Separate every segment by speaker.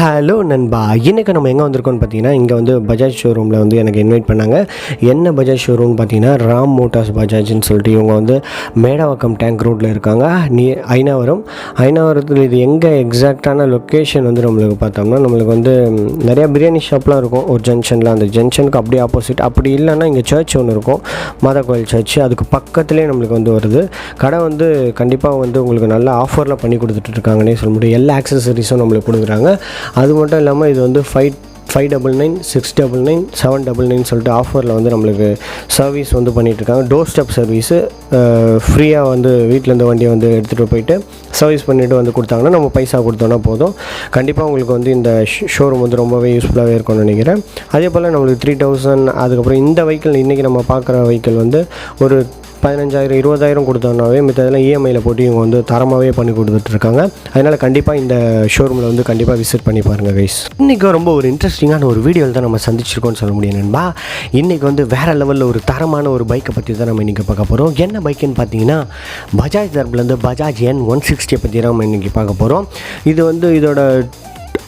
Speaker 1: Hello நண்பா, இன்றைக்கி நம்ம எங்கே வந்திருக்கோம்னு பார்த்தீங்கன்னா, இங்கே வந்து பஜாஜ் ஷோரூமில் வந்து எனக்கு இன்வைட் பண்ணாங்க. என்ன பஜாஜ் ஷோரூம்னு பார்த்தீங்கன்னா, ராம் மோட்டார்ஸ் பஜாஜ்னு சொல்லிட்டு இவங்க வந்து மேடவாக்கம் டேங்க் ரோட்டில் இருக்காங்க. ஐநாவரத்தில் இது எங்கே எக்ஸாக்டான லொக்கேஷன் வந்து நம்மளுக்கு பார்த்தோம்னா, நம்மளுக்கு வந்து நிறையா பிரியாணி ஷாப்லாம் இருக்கும் ஒரு ஜங்ஷனில். அந்த ஜங்ஷனுக்கு அப்படியே ஆப்போசிட், அப்படி இல்லைன்னா இங்கே சர்ச் ஒன்று இருக்கும், மாதா கோயில் சர்ச். அதுக்கு பக்கத்துலேயே நம்மளுக்கு வந்து வருது கடை. வந்து கண்டிப்பாக வந்து உங்களுக்கு நல்ல ஆஃபரில் பண்ணி கொடுத்துட்ருக்காங்கன்னே சொல்ல முடியும். எல்லா ஆக்சசரிஸும் நம்மளுக்கு கொடுக்குறாங்க. அது மட்டும் இல்லாமல் இது வந்து 599, 699, 799 சொல்லிட்டு ஆஃபரில் வந்து நம்மளுக்கு சர்வீஸ் வந்து பண்ணிகிட்ருக்காங்க. டோர் ஸ்டெப் சர்வீஸு ஃப்ரீயாக வந்து வீட்டிலேருந்து வண்டியை வந்து எடுத்துகிட்டு போயிட்டு சர்வீஸ் பண்ணிவிட்டு வந்து கொடுத்தாங்கன்னா நம்ம பைசா கொடுத்தோன்னா போதும். கண்டிப்பாக உங்களுக்கு வந்து இந்த ஷோரூம் வந்து ரொம்பவே யூஸ்ஃபுல்லாகவே இருக்கும்னு நினைக்கிறேன். அதே போல் நம்மளுக்கு 3000, அதுக்கப்புறம் இந்த வெஹிக்கிள் இன்றைக்கி நம்ம பார்க்குற வெஹிக்கிள் வந்து ஒரு 15,000 20,000 கொடுத்தோன்னாவே மித்ததெல்லாம் இஎம்ஐயில் போட்டு இவங்க வந்து தரமாகவே பண்ணி கொடுத்துட்ருக்காங்க. அதனால் கண்டிப்பாக இந்த ஷோரூமில் வந்து கண்டிப்பாக விசிட் பண்ணி பாருங்கள் கைஸ். இன்றைக்கி ரொம்ப ஒரு இன்ட்ரெஸ்டிங்கான ஒரு வீடியோவில் தான் நம்ம சந்திச்சிருக்கோம்னு சொல்ல முடியும் நண்பா. இன்றைக்கி வந்து வேறு லெவலில் ஒரு தரமான ஒரு பைக்கை பற்றி தான் நம்ம இன்றைக்கி பார்க்க போகிறோம். என்ன பைக்குன்னு பார்த்தீங்கன்னா, பஜாஜ் தரப்புலேருந்து பஜாஜ் n160 பற்றி தான் நம்ம இன்றைக்கி பார்க்க போகிறோம். இது வந்து இதோட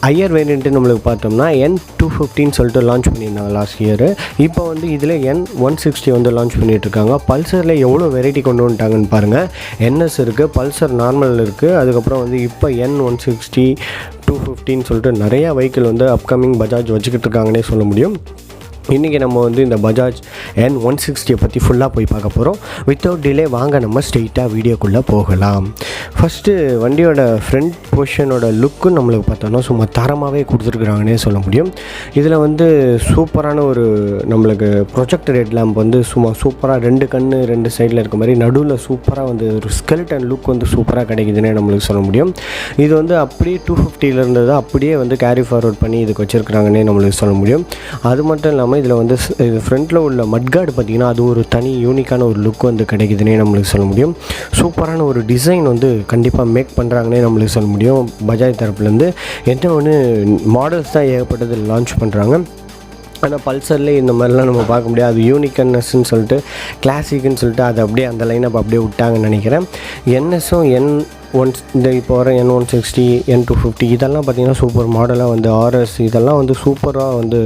Speaker 1: ஹையர் வேரியண்ட்டு நம்மளுக்கு பார்த்தோம்னா n250 சொல்லிட்டு லான்ச் பண்ணியிருந்தாங்க லாஸ்ட் இயர். இப்போ வந்து இதில் n160 வந்து லான்ச் பண்ணிகிட்ருக்காங்க. பல்சரில் எவ்வளோ வெரைட்டி கொண்டு வந்துட்டாங்கன்னு பாருங்கள். என்எஸ் இருக்குது, பல்சர் நார்மல் இருக்குது, அதுக்கப்புறம் வந்து இப்போ n160, 250 சொல்லிட்டு நிறையா வெஹிக்கிள் வந்து அப்கமிங் பஜாஜ் வச்சுக்கிட்டு இருக்காங்கன்னே சொல்ல முடியும். இன்றைக்கி நம்ம வந்து இந்த பஜாஜ் n160 பற்றி ஃபுல்லாக போய் பார்க்க போகிறோம். வித்தவுட் டிலே வாங்க நம்ம ஸ்ட்ரெயிட்டாக வீடியோக்குள்ளே போகலாம். ஃபஸ்ட்டு வண்டியோட ஃப்ரண்ட் பொசிஷனோட லுக்கு நம்மளுக்கு பார்த்தோன்னா சும்மா தரமாகவே கொடுத்துருக்குறாங்கன்னே சொல்ல முடியும். இதில் வந்து சூப்பரான ஒரு நம்மளுக்கு ப்ரொஜெக்டர் ஹெட் லேம்ப் வந்து சும்மா சூப்பராக 2 கண்ணு 2 சைடில் இருக்க மாதிரி நடுவில் சூப்பராக வந்து ஒரு ஸ்கெலிட்டன் லுக் வந்து சூப்பராக கிடைக்குதுன்னே நம்மளுக்கு சொல்ல முடியும். இது வந்து அப்படியே 250 இருந்தது அப்படியே வந்து கேரி ஃபார்வர்ட் பண்ணி இதுக்கு வச்சுருக்குறாங்கன்னே நம்மளுக்கு சொல்ல முடியும். அது மட்டும் இல்லாமல் இதில் வந்து இது ஃப்ரண்ட்டில் உள்ள மட்கார்டு பார்த்திங்கன்னா அது ஒரு தனி யூனிக்கான ஒரு லுக் வந்து கிடைக்குதுன்னே நம்மளுக்கு சொல்ல முடியும். சூப்பரான ஒரு டிசைன் வந்து கண்டிப்பாக மேக் பண்ணுறாங்கன்னே நம்மளுக்கு சொல்ல முடியும் பஜாஜ் தரப்புலேருந்து. என்ன ஒன்று மாடல்ஸ் தான் ஏகப்பட்டது லான்ச் பண்ணுறாங்க. ஆனால் பல்சர்லேயே இந்த மாதிரிலாம் நம்ம பார்க்க முடியாது. அது யூனிக்னஸ்ன்னு சொல்லிட்டு கிளாசிக்குன்னு சொல்லிட்டு அதை அப்படியே அந்த லைனை அப்படியே விட்டாங்கன்னு நினைக்கிறேன். என்எஸும் இந்த இப்போ வர n160, n250 இதெல்லாம் பார்த்திங்கன்னா சூப்பர் மாடலாக வந்து ஆர்எஸ் இதெல்லாம் வந்து சூப்பராக வந்து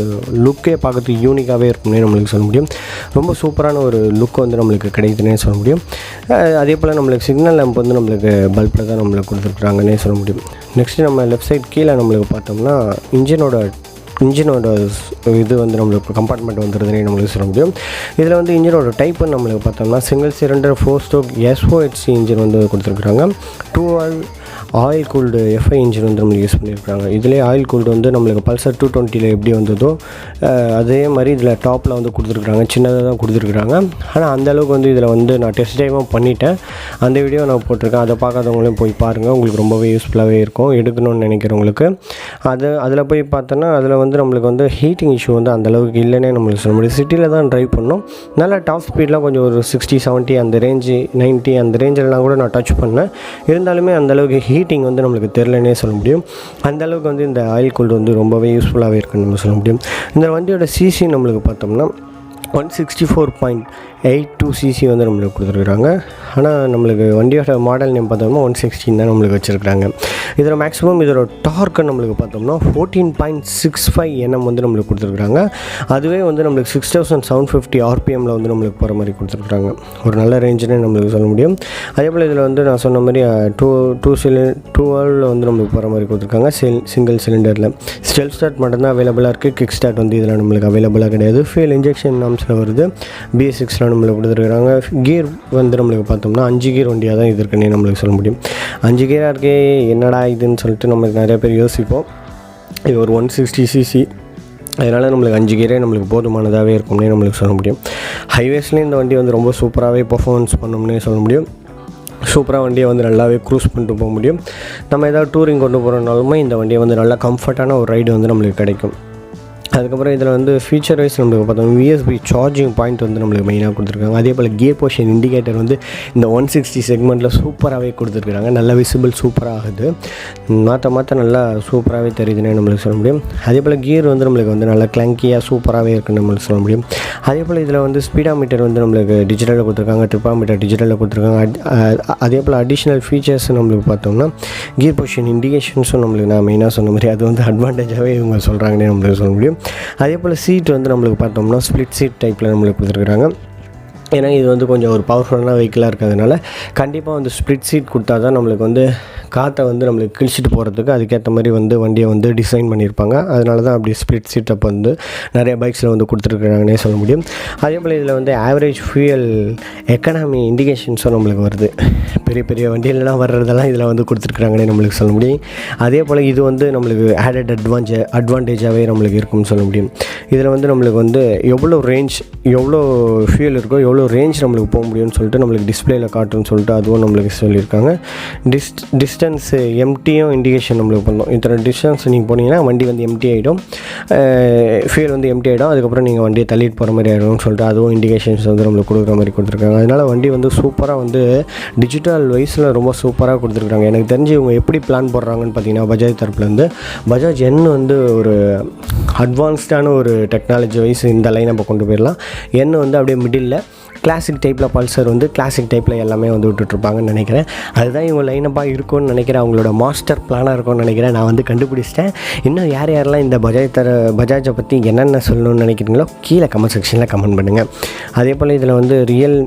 Speaker 1: லுக்கே பார்க்கறதுக்கு யூனிக்காகவே இருக்கும்னே நம்மளுக்கு சொல்ல முடியும். ரொம்ப சூப்பரான ஒரு லுக் வந்து நம்மளுக்கு கிடைக்குதுன்னே சொல்ல முடியும். அதே போல் நம்மளுக்கு சிக்னல் லேம்ப் வந்து நம்மளுக்கு பல்பில் தான் நம்மளுக்கு கொடுத்துருக்குறாங்கன்னே சொல்ல முடியும். நெக்ஸ்ட்டு நம்ம லெஃப்ட் சைட் கீழே நம்மளுக்கு பார்த்தோம்னா இன்ஜினோட இது வந்து நம்மளுக்கு கம்பார்ட்மெண்ட் வந்துடுதுன்னே நம்மளுக்கு சொல்ல முடியும். இதில் வந்து இன்ஜினோட டைப்பு நம்மளுக்கு பார்த்தோம்னா single cylinder 4 stroke SOHC engine வந்து கொடுத்துருக்குறாங்க. 2 ஆயில் கூல்டு FI இன்ஜின் வந்து நம்மளுக்கு யூஸ் பண்ணியிருக்காங்க. இதிலே ஆயில் கூல்டு வந்து நம்மளுக்கு பல்சர் 220 எப்படி வந்ததோ அதே மாதிரி இதில் டாப்பில் வந்து கொடுத்துருக்குறாங்க. சின்னதாக தான் கொடுத்துருக்குறாங்க. ஆனால் அந்தளவுக்கு வந்து இதில் வந்து நான் டெஸ்ட் ட்ரைவாக பண்ணிட்டேன். அந்த வீடியோ நான் போட்டிருக்கேன். அதை பார்க்காதவங்களையும் போய் பாருங்கள். உங்களுக்கு ரொம்பவே யூஸ்ஃபுல்லாகவே இருக்கும் எடுக்கணும்னு நினைக்கிறவங்களுக்கு. அதில் போய் பார்த்தோன்னா அதில் வந்து நம்மளுக்கு வந்து ஹீட்டிங் இஷ்யூ வந்து அந்தளவுக்கு இல்லைன்னே நம்மளுக்கு சொல்ல முடியும். சிட்டியில் தான் ட்ரைவ் பண்ணோம். நல்லா டாப் ஸ்பீட்லாம் கொஞ்சம் ஒரு 60, 70 அந்த ரேஞ்சு 90 அந்த ரேஞ்செல்லாம் கூட நான் டச் பண்ணேன். இருந்தாலுமே அந்தளவுக்கு ஹீட்டிங் வந்து நம்மளுக்கு தெரிலனே சொல்ல முடியும். அந்தளவுக்கு வந்து இந்த ஆயில் கூல்டு வந்து ரொம்பவே யூஸ்ஃபுல்லாகவே இருக்குன்னு நம்ம சொல்ல முடியும். இந்த வண்டியோட சிசி நம்மளுக்கு பார்த்தோம்னா 164.82 cc வந்து நம்மளுக்கு கொடுத்துருக்குறாங்க. ஆனால் நம்மளுக்கு வண்டியோட மாடல் நேம் பார்த்தோம்னா 160 தான் நம்மளுக்கு வச்சுருக்குறாங்க. இதில் மேக்ஸிமம் இதோட டார்க்கு நம்மளுக்கு பார்த்தோம்னா 14.65 Nm வந்து நம்மளுக்கு கொடுத்துருக்குறாங்க. அதுவே வந்து நம்மளுக்கு 6750 RPMல வந்து நம்மளுக்கு போகிற மாதிரி கொடுத்துருக்குறாங்க. ஒரு நல்ல ரேஞ்சுன்னு நம்மளுக்கு சொல்ல முடியும். அதே போல் இதில் வந்து நான் சொன்ன மாதிரி 2 வந்து நம்மளுக்கு போகிற மாதிரி கொடுத்துருக்காங்க. சிங்கிள் சிலிண்டரில் ஸ்டெல் ஸ்டார்ட் மட்டும்தான் அவைலபிளாக இருக்குது. கிக் ஸ்டார்ட் வந்து இதில் நம்மளுக்கு அவைலபிளாக கிடையாது. ஃபியூல் இன்ஜெக்ஷன் நாம்ஸில் வருது. BS6 நம்மளுக்கு கொடுத்துருக்குறாங்க. கியர் வந்து நம்மளுக்கு பார்த்தோம்னா 5 கியர் வண்டியாக தான் இது இருக்குன்னே நம்மளுக்கு சொல்ல முடியும். 5 கியராக இருக்கே என்னடா இதுன்னு சொல்லிட்டு நம்மளுக்கு நிறைய பேர் யோசிப்போம். இது ஒரு 160 cc, அதனால் நம்மளுக்கு 5 கியரே நம்மளுக்கு போதுமானதாகவே இருக்கும்னே நம்மளுக்கு சொல்ல முடியும். ஹைவேஸ்லேயும் இந்த வண்டி வந்து ரொம்ப சூப்பராகவே பர்ஃபார்மன்ஸ் பண்ணோம்னே சொல்ல முடியும். சூப்பராக வண்டியை வந்து நல்லாவே க்ரூஸ் பண்ணிட்டு போக முடியும். நம்ம ஏதாவது டூரிங் கொண்டு போகிறோம்னாலுமே இந்த வண்டியை வந்து நல்லா கம்ஃபர்ட்டான ஒரு ரைடு வந்து நம்மளுக்கு கிடைக்கும். அதுக்கப்புறம் இதில் வந்து ஃபீச்சர் வைஸ் நம்மளுக்கு பார்த்தோம் USB சார்ஜிங் பாயிண்ட் வந்து நம்மளுக்கு மெயினாக கொடுத்துருக்காங்க. அதே போல் கியர் பொசிஷன் இண்டிகேட்டர் வந்து இந்த 160 செக்மெண்ட்டில் சூப்பராகவே கொடுத்துருக்குறாங்க. நல்ல விசிபிள் சூப்பராக ஆகுது, மாற்ற நல்லா சூப்பராகவே தெரியுதுன்னு நம்மளுக்கு சொல்ல முடியும். அதே போல் கியர் வந்து நம்மளுக்கு வந்து நல்லா கிளங்கியாக சூப்பராகவே இருக்குன்னு நம்மளுக்கு சொல்ல முடியும். அதே போல் இதில் வந்து ஸ்பீடா மீட்டர் வந்து நம்மளுக்கு டிஜிட்டலில் கொடுத்துருக்காங்க, ட்ரிப்பா மீட்டர் டிஜிட்டலில் கொடுத்துருக்காங்க. அதே போல் அடிஷ்னல் ஃபீச்சர்ஸ் நம்மளுக்கு பார்த்தோம்னா கியர் பொசிஷன் இண்டிகேஷன்ஸும் நம்மளுக்கு நான் மெயினாக சொன்ன மாதிரி அது வந்து அட்வான்டேஜாகவே இவங்க சொல்கிறாங்கன்னே நம்மளுக்கு சொல்ல முடியும். அதே போல் சீட் வந்து நம்மளுக்கு பார்த்தோம்னா ஸ்ப்ளிட் சீட் டைப்பில் நம்மளுக்கு கொடுத்துருக்குறாங்க. ஏன்னா இது வந்து கொஞ்சம் ஒரு பவர்ஃபுல்லான வெஹிக்கிளாக இருக்கிறதுனால கண்டிப்பாக வந்து ஸ்ப்ளிட் சீட் கொடுத்தா தான் நம்மளுக்கு வந்து காற்றை வந்து நம்மளுக்கு கிழிச்சிட்டு போகிறதுக்கு அதுக்கேற்ற மாதிரி வந்து வண்டியை வந்து டிசைன் பண்ணியிருப்பாங்க. அதனால தான் அப்படி ஸ்ப்ளிட் சீட் அப்போ வந்து நிறைய பைக்ஸில் வந்து கொடுத்துருக்குறாங்கன்னே சொல்ல முடியும். அதே போல் இதில் வந்து ஆவரேஜ் ஃபியூயல் எக்கனாமி இண்டிகேஷன்ஸும் நம்மளுக்கு வருது. பெரிய பெரிய வண்டியிலலாம் வர்றதெல்லாம் இதில் வந்து கொடுத்துருக்குறாங்கன்னே நம்மளுக்கு சொல்ல முடியும். அதே போல் இது வந்து நம்மளுக்கு ஆடட் அட்வான்டேஜாகவே நம்மளுக்கு இருக்கும்னு சொல்ல முடியும். இதில் வந்து நம்மளுக்கு வந்து எவ்வளோ ரேஞ்ச் எவ்வளோ ஃபியூயல் இருக்கோ எவ்வளோ ரேஞ்ச் நம்மளுக்கு போக முடியும்னு சொல்லிட்டு நம்மளுக்கு டிஸ்பிளேயில் காட்டுன்னு சொல்லிட்டு அதுவும் நம்மளுக்கு சொல்லியிருக்காங்க. டிஸ்டன்ஸு எம்டியும் இண்டிகேஷன் நம்மளுக்கு பண்ணோம். இத்தனை டிஸ்டன்ஸ் நீங்கள் போனீங்கன்னா வண்டி வந்து எம்டி ஆகிடும், ஃபியூல் வந்து எம்டி ஆகிடும், அதுக்கப்புறம் நீங்கள் வண்டியை தள்ளிட்டு போகிற மாதிரி ஆகிடும்னு சொல்லிட்டு அதுவும் இண்டிகேஷன்ஸ் வந்து நம்மளுக்கு கொடுக்குற மாதிரி கொடுத்துருக்காங்க. அதனால் வண்டி வந்து சூப்பராக வந்து டிஜிட்டல் வைஸில் ரொம்ப சூப்பராக கொடுத்துருக்காங்க. எனக்கு தெரிஞ்சு இவங்க எப்படி பிளான் போடுறாங்கன்னு பார்த்தீங்கன்னா பஜாஜ் தரப்புலேருந்து பஜாஜ் N வந்து ஒரு அட்வான்ஸ்டான ஒரு டெக்னாலஜி வைஸ் இந்த லைனை நம்ம கொண்டு போயிடலாம். N வந்து அப்படியே மிடில் கிளாசிக் டைப்பில் பல்சர் வந்து கிளாசிக் டைப்பில் எல்லாமே வந்து விட்டுட்ருப்பாங்கன்னு நினைக்கிறேன். அதுதான் இவங்க லைனப்பாக இருக்கும்னு நினைக்கிறேன், அவங்களோட மாஸ்டர் பிளானாக இருக்கும்னு நினைக்கிறேன். நான் வந்து கண்டுபிடிச்சிட்டேன். இன்னும் யாரெல்லாம் இந்த பஜாஜை பற்றி என்னென்ன சொல்லணும்னு நினைக்கிறீங்களோ கீழே கமெண்ட் செக்ஷனில் கமெண்ட் பண்ணுங்கள். அதே போல் இதில் வந்து ரியல்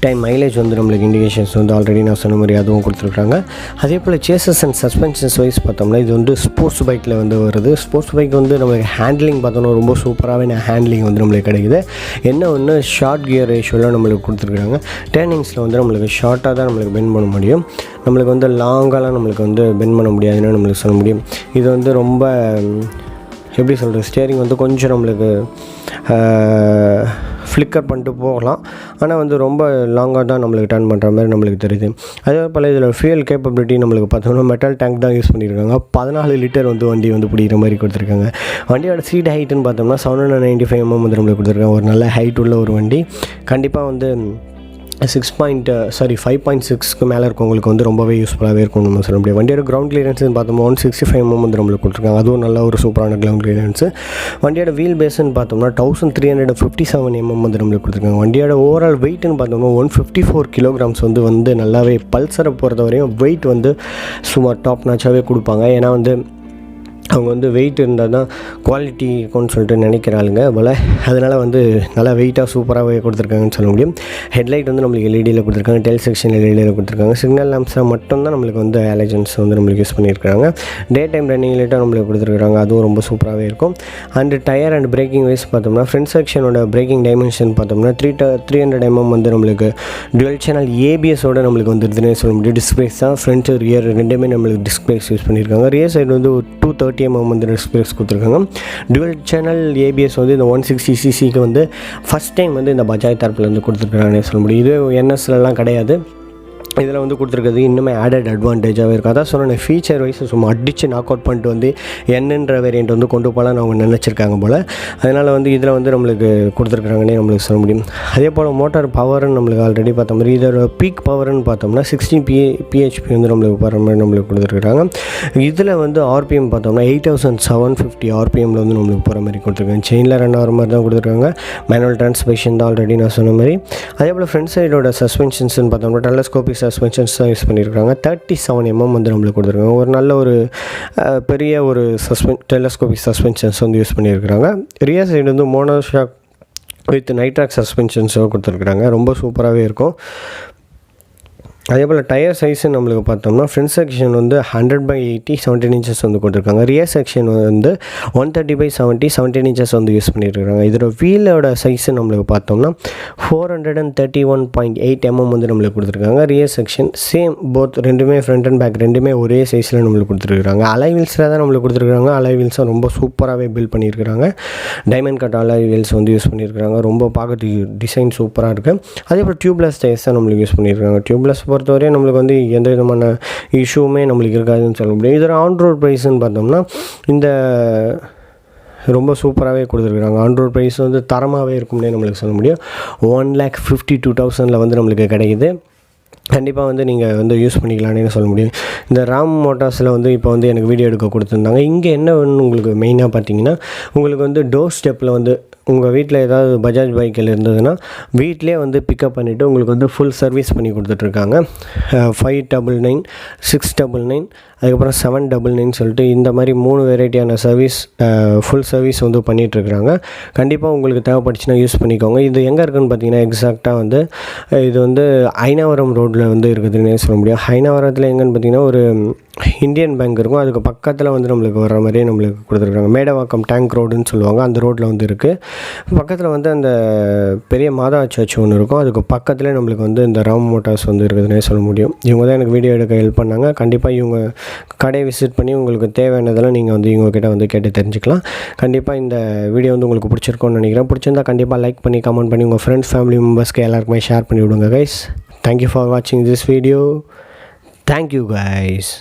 Speaker 1: டைம் மைலேஜ் வந்து நம்மளுக்கு இண்டிகேஷன்ஸ் வந்து ஆல்ரெடி நான் சொன்ன மாதிரி அதுவும் கொடுத்துருக்காங்க. அதே போல் சேசஸ் அண்ட் சஸ்பென்ஷன்ஸ் வைஸ் பார்த்தோம்னா இது வந்து ஸ்போர்ட்ஸ் பைக்கில் வந்து வருது. ஸ்போர்ட்ஸ் பைக் வந்து நம்மளுக்கு ஹேண்ட்லிங் பார்த்தோம்னா ரொம்ப சூப்பராகவே ஹேண்ட்லிங் வந்து நம்மளுக்கு கிடைக்குது. என்ன ஒன்று ஷார்ட் கியர் ரேஷியோவில் நம்மளுக்கு கொடுத்துருக்காங்க. டேர்னிங்ஸில் வந்து நம்மளுக்கு ஷார்ட்டாக தான் நம்மளுக்கு பெண்ட் பண்ண முடியும், நம்மளுக்கு வந்து லாங்காலாம் நம்மளுக்கு வந்து பெண்ட் பண்ண முடியாதுன்னு நம்மளுக்கு சொல்ல முடியும். இது வந்து ரொம்ப எப்படி சொல்கிறது, ஸ்டியரிங் வந்து கொஞ்சம் நம்மளுக்கு ஃப்ளிக்கர் பண்ணிட்டு போகலாம், ஆனால் வந்து ரொம்ப லாங்காக தான் நம்மளுக்கு டர்ன் பண்ணுற மாதிரி நம்மளுக்கு தெரியுது. அதே போல் இதில் ஃபியூயல் கேப்பபிலிட்டி நம்மளுக்கு பார்த்தோம்னா மெட்டல் டேங்க் தான் யூஸ் பண்ணியிருக்காங்க. 14 லிட்டர் வந்து வண்டி வந்து பிடிக்கிற மாதிரி கொடுத்துருக்காங்க. வண்டியோட சீட் ஹைட்டுன்னு பார்த்தோம்னா 795 mm வந்து நம்மளுக்கு கொடுத்துருக்காங்க. ஒரு நல்ல ஹைட் உள்ள ஒரு வண்டி. கண்டிப்பாக வந்து 5.6க்கு மேலே இருக்கவங்களுக்கு வந்து ரொம்பவே யூஸ்ஃபுல்லாகவே இருக்கும் நம்ம சொல்ல முடியும். வண்டியோட கிரவுண்ட் கிளியரன்ஸ்னு பார்த்தோம்னா 165 mm வந்து நம்மளுக்கு கொடுத்துருக்காங்க. அதுவும் நல்ல ஒரு சூப்பரான கிரவுண்ட் கிளியரன்ஸு. வண்டியோட வீல் பேஸ்ன்னு பார்த்தோம்னா 1357 mm வந்து நம்மளுக்கு கொடுத்துருக்காங்க. வண்டியோட ஓவரால் வெயிட்னு பார்த்தோம்னா 154 kilograms வந்து நல்லாவே பல்சரை பொறுத்த வரையும் வெயிட் வந்து சுமார் டாப் நாச்சாகவே கொடுப்பாங்க. ஏன்னா வந்து அவங்க வந்து வெயிட் இருந்தால் தான் குவாலிட்டி இருக்கும்னு சொல்லிட்டு நினைக்கிறாளுங்க போல். அதனால் வந்து நல்லா வெயிட்டாக சூப்பராகவே கொடுத்துருக்காங்கன்னு சொல்ல முடியும். ஹெட்லைட் வந்து நம்மளுக்கு எல்இடியில் கொடுத்துருக்காங்க, டெல் செக்ஷன் எல்இடியில் கொடுத்துருக்காங்க. சிக்னல் லேம்ப்ஸை மட்டும்தான் நம்மளுக்கு வந்து ஹாலஜன்ஸ் வந்து நம்மளுக்கு யூஸ் பண்ணியிருக்காங்க. டே டைம் ரன்னிங் லைட்டாக நம்மளுக்கு கொடுத்துருக்காங்க, அதுவும் ரொம்ப சூப்பராகவே இருக்கும். And tyre and braking wise பார்த்தோம்னா ஃப்ரண்ட் செக்ஷனோட பிரேக்கிங் டைமென்ஷன் பார்த்தோம்னா 300 mm வந்து நம்மளுக்கு டுவெல் சேனல் ஏபிஎஸோடு நம்மளுக்கு வந்துருதுன்னே சொல்ல முடியும். டிஸ்பிளேஸ் தான் ஃப்ரண்ட் ரியர் ரெண்டுமே நம்மளுக்கு டிஸ்பிளேஸ் யூஸ் பண்ணியிருக்காங்க. ரியர் சைடு வந்து 230 mm வந்து டிஸ்பிளேஸ் கொடுத்துருக்காங்க. டுவெல் சேனல் ஏபிஎஸ் வந்து இந்த 160cc வந்து ஃபஸ்ட் டைம் வந்து இந்த பஜாஜ் தரப்பில் வந்து கொடுத்துருக்காங்கன்னு சொல்ல முடியும். இது என்எஸ்லாம் கிடையாது. இதில் வந்து கொடுத்துருக்கிறது இன்னுமே ஆடட் அட்வான்டேஜாகவே இருக்கும். அதான் சொன்னேன், ஃபீச்சர் வைஸ் சும்மா அடித்து நாக் அவுட் பண்ணிட்டு வந்து என்னன்ற வேரியண்ட் வந்து கொண்டு போகலான்னு அவங்க நினச்சிருக்காங்க போல். அதனால் வந்து இதில் வந்து நம்மளுக்கு கொடுத்துருக்குறாங்கன்னே நம்மளுக்கு சொல்ல முடியும். அதே போல் மோட்டார் பவர்னு நம்மளுக்கு ஆல்ரெடி பார்த்த மாதிரி இதோட பீக் பவர்னு பார்த்தோம்னா 16 PHP வந்து நம்மளுக்கு போகிற மாதிரி நம்மளுக்கு கொடுத்துருக்குறாங்க. இதில் வந்து ஆர்பிஎம் பார்த்தோம்னா 8750 ஆர்பிஎம்மில் வந்து நம்மளுக்கு போகிற மாதிரி கொடுத்துருக்காங்க. செயினில் ரன் ஆகிற மாதிரி தான் கொடுத்துருக்காங்க. மேனுவல் டிரான்ஸ்மிஷன் தான் ஆல்ரெடி நான் சொன்ன மாதிரி. அதே போல் ஃப்ரண்ட் சைடோட சஸ்பென்ஷன்ஸ்னு பார்த்தோம்னா டெலஸ்கோபிக் சஸ்பென்ஷன்ஸ் தான் யூஸ் பண்ணியிருக்காங்க. 37 mm வந்து நம்மளுக்கு கொடுத்துருக்காங்க. ஒரு நல்ல ஒரு பெரிய ஒரு டெலஸ்கோபிக் சஸ்பென்ஷன்ஸ் வந்து யூஸ் பண்ணியிருக்கிறாங்க. ரியர் சைடு வந்து மோனோஷாக் வித் நைட்ராக் சஸ்பென்ஷன்ஸும் கொடுத்துருக்குறாங்க. ரொம்ப சூப்பராகவே இருக்கும். அதே போல் டயர் சைஸு நம்மளுக்கு பார்த்தோம்னா ஃப்ரண்ட் செக்ஷன் வந்து 100/80 17 inches வந்து கொடுத்துருக்காங்க. ரியர் செக்ஷன் வந்து 130/70 17 inches வந்து யூஸ் பண்ணியிருக்காங்க. இதோட வீலோட சைஸு நம்மளுக்கு பார்த்தோம்னா 431.8 mm வந்து நம்மளுக்கு கொடுத்துருக்காங்க. ரியர் செக்ஷன் சேம் போத் ரெண்டுமே ஃப்ரண்ட் அண்ட் பேக் ரெண்டுமே ஒரே சைஸில் நம்மளுக்கு கொடுத்துருக்காங்க. அலாய் வீல்ஸில் தான் நம்மளுக்கு கொடுத்துருக்காங்க. அலாய் வீல்ஸும் ரொம்ப சூப்பராகவே பில்ட் பண்ணியிருக்கிறாங்க. டைமண்ட் கட் அலாய் வீல்ஸ் வந்து யூஸ் பண்ணியிருக்காங்க. ரொம்ப பார்க்கறதுக்கு டிசைன் சூப்பராக இருக்குது. அதே போல் டியூப்லெஸ் டயர்ஸ் தான் நம்மளுக்கு யூஸ் பண்ணியிருக்காங்க. டியூப்லெஸ் பொறுத்தவரையும் நம்மளுக்கு வந்து எந்த விதமான இஷ்யூவுமே நம்மளுக்கு இருக்காதுன்னு சொல்ல முடியும். இதோட ஆன் ரோட் ப்ரைஸ்ன்னு பார்த்தோம்னா இந்த ரொம்ப சூப்பராகவே கொடுத்துருக்குறாங்க. ஆன் ரோட் ப்ரைஸ் வந்து தரமாகவே இருக்கும்னே நம்மளுக்கு சொல்ல முடியும். 1,52,000 வந்து நம்மளுக்கு கிடைக்குது. கண்டிப்பாக வந்து நீங்கள் வந்து யூஸ் பண்ணிக்கலான்னு சொல்ல முடியும். இந்த ராம் மோட்டார்ஸில் வந்து இப்போ வந்து எனக்கு வீடியோ எடுக்க கொடுத்துருந்தாங்க. இங்கே என்ன ஒன்று உங்களுக்கு மெயினாக பார்த்தீங்கன்னா, உங்களுக்கு வந்து டோர் ஸ்டெப்பில் வந்து உங்கள் வீட்டில் ஏதாவது பஜாஜ் பைக்கில் இருந்ததுன்னா வீட்டிலே வந்து பிக்கப் பண்ணிவிட்டு உங்களுக்கு வந்து ஃபுல் சர்வீஸ் பண்ணி கொடுத்துட்ருக்காங்க. 599, 699, அதுக்கப்புறம் 799 சொல்லிட்டு இந்த மாதிரி 3 வெரைட்டியான சர்வீஸ், ஃபுல் சர்வீஸ் வந்து பண்ணிகிட்ருக்குறாங்க. கண்டிப்பாக உங்களுக்கு தேவைப்பட்டுச்சுன்னா யூஸ் பண்ணிக்கோங்க. இது எங்கே இருக்குதுன்னு பார்த்தீங்கன்னா, எக்ஸாக்டாக வந்து இது வந்து ஐனாவரம் ரோட்டில் வந்து இருக்குதுன்னே சொல்ல முடியும். ஐனாவரத்தில் எங்கேன்னு பார்த்தீங்கன்னா, ஒரு இந்தியன் பேங்க் இருக்கும். அதுக்கு பக்கத்தில் வந்து நம்மளுக்கு வர்ற மாதிரியே நம்மளுக்கு கொடுத்துருக்காங்க. மேடவாக்கம் டேங்க் ரோடுன்னு சொல்லுவாங்க, அந்த ரோட்டில் வந்து இருக்குது. பக்கத்தில் வந்து அந்த பெரிய மாதா சர்ச் ஒன்று இருக்கும். அதுக்கு பக்கத்துலேயே நம்மளுக்கு வந்து இந்த ராம் மோட்டார்ஸ் வந்து இருக்குதுன்னே சொல்ல முடியும். இவங்க தான் எனக்கு வீடியோ எடுக்க ஹெல்ப் பண்ணாங்க. கண்டிப்பாக இவங்க கடையை விசிட் பண்ணி உங்களுக்கு தேவையானதெல்லாம் நீங்கள் வந்து இவங்ககிட்ட வந்து கேட்டு தெரிஞ்சுக்கலாம். கண்டிப்பாக இந்த வீடியோ வந்து உங்களுக்கு பிடிச்சிருக்கோன்னு நினைக்கிறேன். பிடிச்சிருந்தால் கண்டிப்பாக லைக் பண்ணி கமெண்ட் பண்ணி உங்கள் ஃப்ரெண்ட்ஸ் ஃபேமிலி மெம்பர்ஸ்க்கு எல்லாருக்குமே ஷேர் பண்ணி விடுங்க கைஸ். தேங்க்யூ ஃபார் வாட்சிங் திஸ் வீடியோ. Thank you guys.